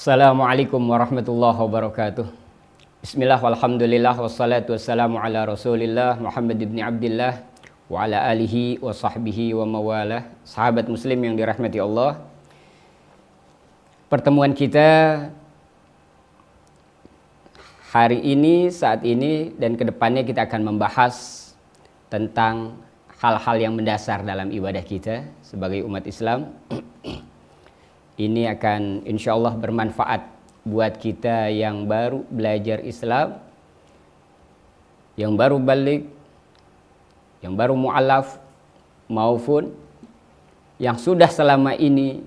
Assalamualaikum warahmatullahi wabarakatuh. Bismillah walhamdulillah wassalatu wassalamu ala rasulillah Muhammad ibn Abdillah wa ala alihi wa sahbihi wa mawalah. Sahabat muslim yang dirahmati Allah, pertemuan kita hari ini, saat ini dan kedepannya kita akan membahas tentang hal-hal yang mendasar dalam ibadah kita sebagai umat Islam. Ini akan insya Allah bermanfaat buat kita yang baru belajar Islam, yang baru balik, yang baru mu'alaf, maupun yang sudah selama ini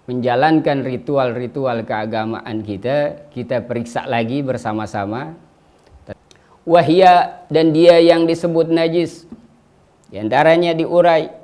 menjalankan ritual-ritual keagamaan kita periksa lagi bersama-sama. Wahia, dan dia yang disebut najis, di antaranya diurai.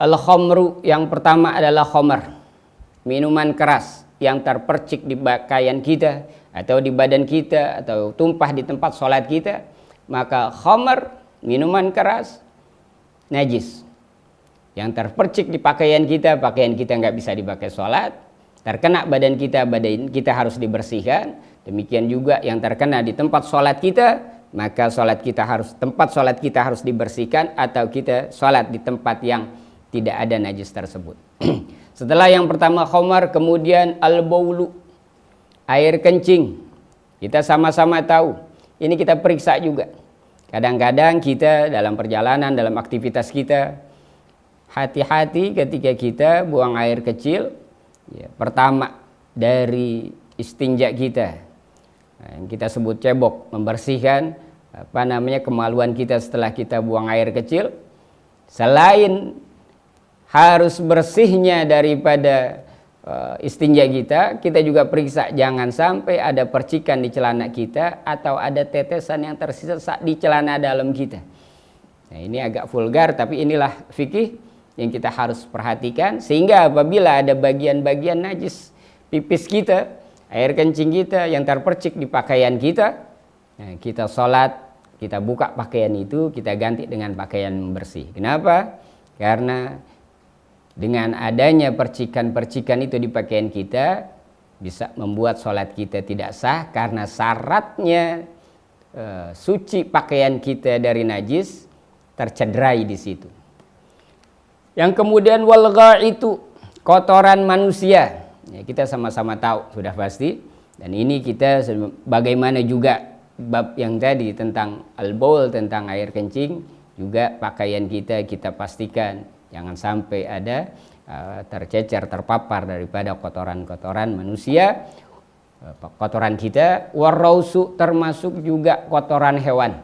Al-khamru, yang pertama adalah khamar, minuman keras yang terpercik di pakaian kita atau di badan kita atau tumpah di tempat sholat kita, maka khamar, minuman keras, najis. Yang terpercik di pakaian kita nggak bisa dipakai sholat, terkena badan kita harus dibersihkan. Demikian juga yang terkena di tempat sholat kita, maka tempat sholat kita harus dibersihkan atau kita sholat di tempat yang tidak ada najis tersebut. Setelah yang pertama khamar, kemudian al-baulu, air kencing. Kita sama-sama tahu, ini kita periksa juga. Kadang-kadang kita dalam perjalanan, dalam aktivitas kita, hati-hati ketika kita buang air kecil. Pertama dari istinja kita, yang kita sebut cebok, membersihkan kemaluan kita setelah kita buang air kecil. Selain harus bersihnya daripada istinja kita juga periksa jangan sampai ada percikan di celana kita atau ada tetesan yang tersisa di celana dalam kita. Nah, ini agak vulgar, tapi inilah fikih yang kita harus perhatikan, sehingga apabila ada bagian-bagian najis pipis kita, air kencing kita yang terpercik di pakaian kita, nah, kita sholat, kita buka pakaian itu, kita ganti dengan pakaian bersih. Kenapa? Karena dengan adanya percikan-percikan itu di pakaian kita bisa membuat sholat kita tidak sah, karena syaratnya suci pakaian kita dari najis tercederai di situ. Yang kemudian walga itu kotoran manusia, ya, kita sama-sama tahu sudah pasti. Dan ini kita bagaimana juga bab yang tadi tentang al-baul, tentang air kencing, juga pakaian kita pastikan jangan sampai ada tercecer, terpapar daripada kotoran-kotoran manusia, kotoran kita. Warausu, termasuk juga kotoran hewan.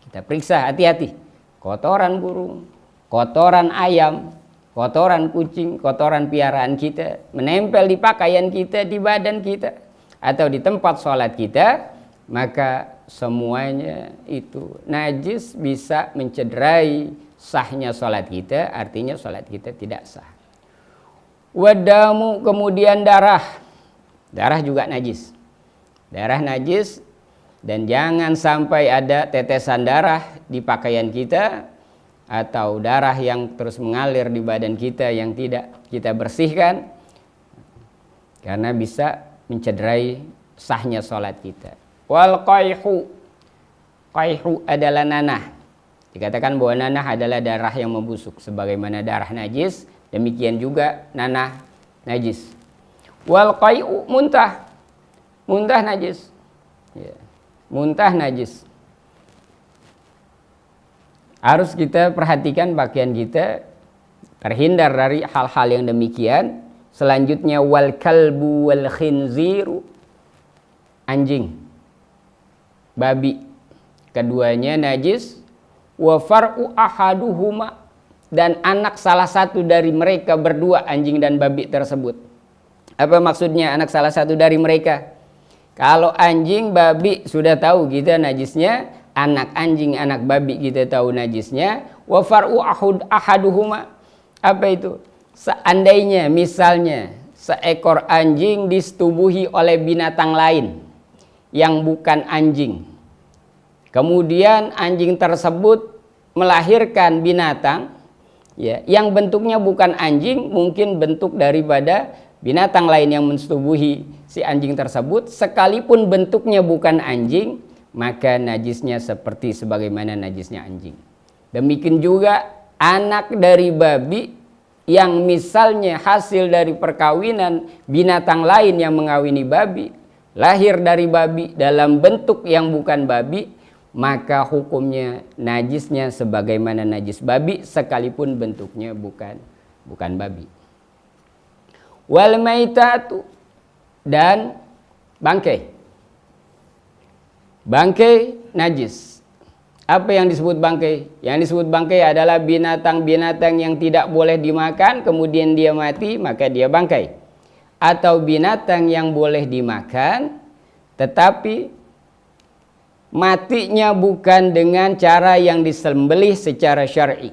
Kita periksa hati-hati. Kotoran burung, kotoran ayam, kotoran kucing, kotoran piaraan kita menempel di pakaian kita, di badan kita, atau di tempat sholat kita, maka semuanya itu najis, bisa mencederai sahnya sholat kita, artinya sholat kita tidak sah. Wadamu, kemudian darah juga najis. Darah najis, dan jangan sampai ada tetesan darah di pakaian kita atau darah yang terus mengalir di badan kita yang tidak kita bersihkan, karena bisa mencederai sahnya sholat kita. Wal qayhu adalah nanah. Dikatakan bahwa nanah adalah darah yang membusuk, sebagaimana darah najis, demikian juga nanah najis. Wal qay'u, muntah najis. Ya. Muntah najis. Harus kita perhatikan pakaian kita terhindar dari hal-hal yang demikian. Selanjutnya wal kalbu wal khinziru, anjing, babi, keduanya najis. Wa far'u ahaduhuma, dan anak salah satu dari mereka berdua, anjing dan babi tersebut. Apa maksudnya anak salah satu dari mereka? Kalau anjing, babi sudah tahu kita najisnya, anak anjing, anak babi kita tahu najisnya. Wa far'u ahaduhuma, apa itu? Seandainya misalnya seekor anjing disetubuhi oleh binatang lain yang bukan anjing, kemudian anjing tersebut melahirkan binatang, ya, yang bentuknya bukan anjing, mungkin bentuk daripada binatang lain yang mensetubuhi si anjing tersebut, sekalipun bentuknya bukan anjing, maka najisnya seperti sebagaimana najisnya anjing. Demikian juga anak dari babi yang misalnya hasil dari perkawinan binatang lain yang mengawini babi, lahir dari babi dalam bentuk yang bukan babi, maka hukumnya najisnya sebagaimana najis babi sekalipun bentuknya bukan babi. Wal maitatu, dan bangkai. Bangkai najis. Apa yang disebut bangkai? Yang disebut bangkai adalah binatang-binatang yang tidak boleh dimakan kemudian dia mati, maka dia bangkai. Atau binatang yang boleh dimakan tetapi matinya bukan dengan cara yang disembelih secara syar'i.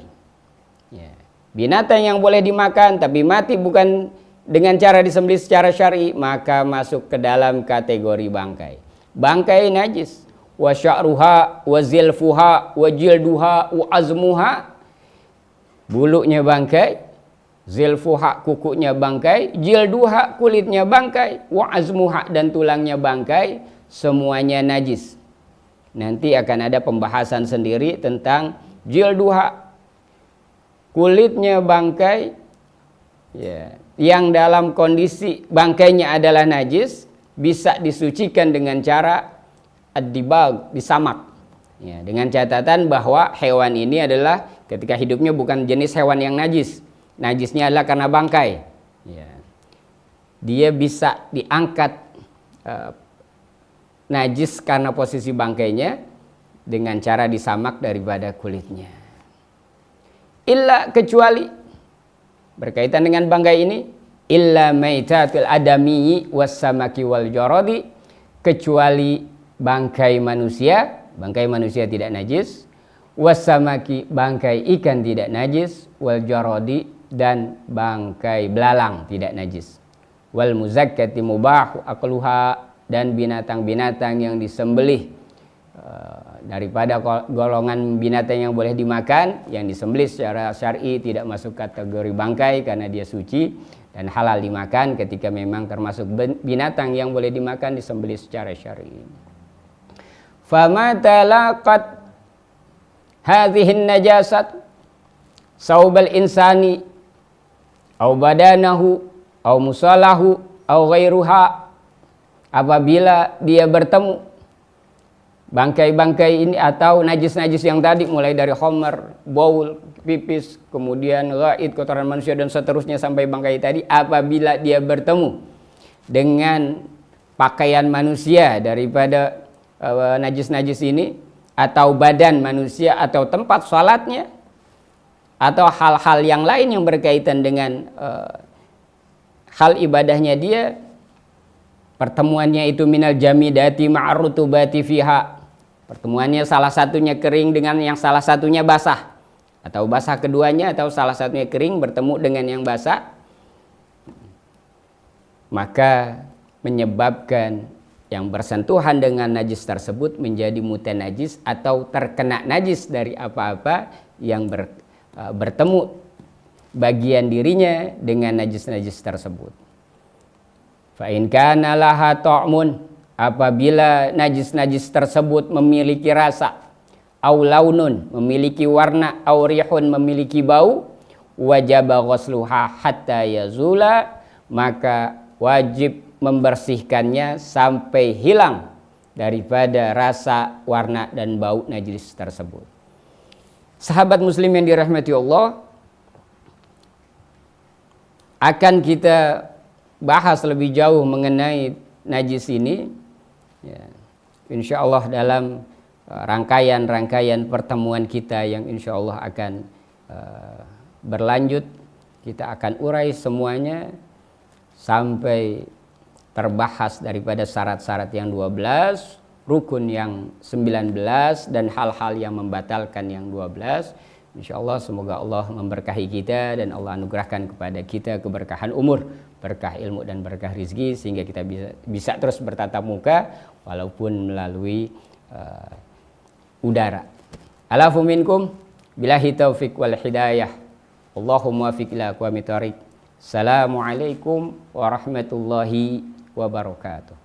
Ya. Binatang yang boleh dimakan tapi mati bukan dengan cara disembelih secara syar'i, maka masuk ke dalam kategori bangkai. Bangkai najis. Wa sya'ruha wa zilfuha wa jilduha wa azmuha, bulunya bangkai, zilfuha kukunya bangkai, jilduha kulitnya bangkai, wa azmuha dan tulangnya bangkai, semuanya najis. Nanti akan ada pembahasan sendiri tentang jilduha, kulitnya bangkai, ya, yang dalam kondisi bangkainya adalah najis, bisa disucikan dengan cara ad-dibag, disamak. Ya, dengan catatan bahwa hewan ini adalah ketika hidupnya bukan jenis hewan yang najis. Najisnya adalah karena bangkai. Ya. Dia bisa diangkat najis karena posisi bangkainya dengan cara disamak daripada kulitnya. Illa, kecuali berkaitan dengan bangkai ini, illa maitatul adami wassamaki wal jaradi, kecuali bangkai manusia tidak najis, wassamaki, bangkai ikan tidak najis, wal jaradi, dan bangkai belalang tidak najis, wal muzakkati mubahu akluha, dan binatang-binatang yang disembelih daripada golongan binatang yang boleh dimakan, yang disembelih secara syar'i tidak masuk kategori bangkai karena dia suci dan halal dimakan ketika memang termasuk binatang yang boleh dimakan disembelih secara syar'i. Fama talaqat hadhihi najasat saubal insani au badanahu au musalahu au ghairuha, apabila dia bertemu bangkai-bangkai ini atau najis-najis yang tadi, mulai dari khamar, baul, pipis, kemudian ghaid, kotoran manusia dan seterusnya sampai bangkai tadi, apabila dia bertemu dengan pakaian manusia daripada najis-najis ini, atau badan manusia, atau tempat sholatnya, atau hal-hal yang lain yang berkaitan dengan hal ibadahnya dia, pertemuannya itu minal jamidati ma'rutubati fiha, pertemuannya salah satunya kering dengan yang salah satunya basah, atau basah keduanya, atau salah satunya kering bertemu dengan yang basah, maka menyebabkan yang bersentuhan dengan najis tersebut menjadi mutanajis atau terkena najis dari apa-apa yang bertemu bagian dirinya dengan najis-najis tersebut. Fa in kana laha ta'mun, apabila najis-najis tersebut memiliki rasa, au launun, memiliki warna, au rihun, memiliki bau, wajaba ghusluha hatta yazula, maka wajib membersihkannya sampai hilang daripada rasa, warna, dan bau najis tersebut. Sahabat muslim yang dirahmati Allah, akan kita bahas lebih jauh mengenai najis ini, ya, insya Allah dalam rangkaian-rangkaian pertemuan kita yang insya Allah akan berlanjut. Kita akan urai semuanya sampai terbahas daripada syarat-syarat yang 12, rukun yang 19, dan hal-hal yang membatalkan yang 12. Insyaallah semoga Allah memberkahi kita dan Allah anugerahkan kepada kita keberkahan umur, berkah ilmu dan berkah rizki, sehingga kita bisa terus bertatap muka walaupun melalui udara. Alafu minkum billahi taufik wal hidayah. Allahumma fiq ila aqwamit thariq. Assalamualaikum warahmatullahi wabarakatuh.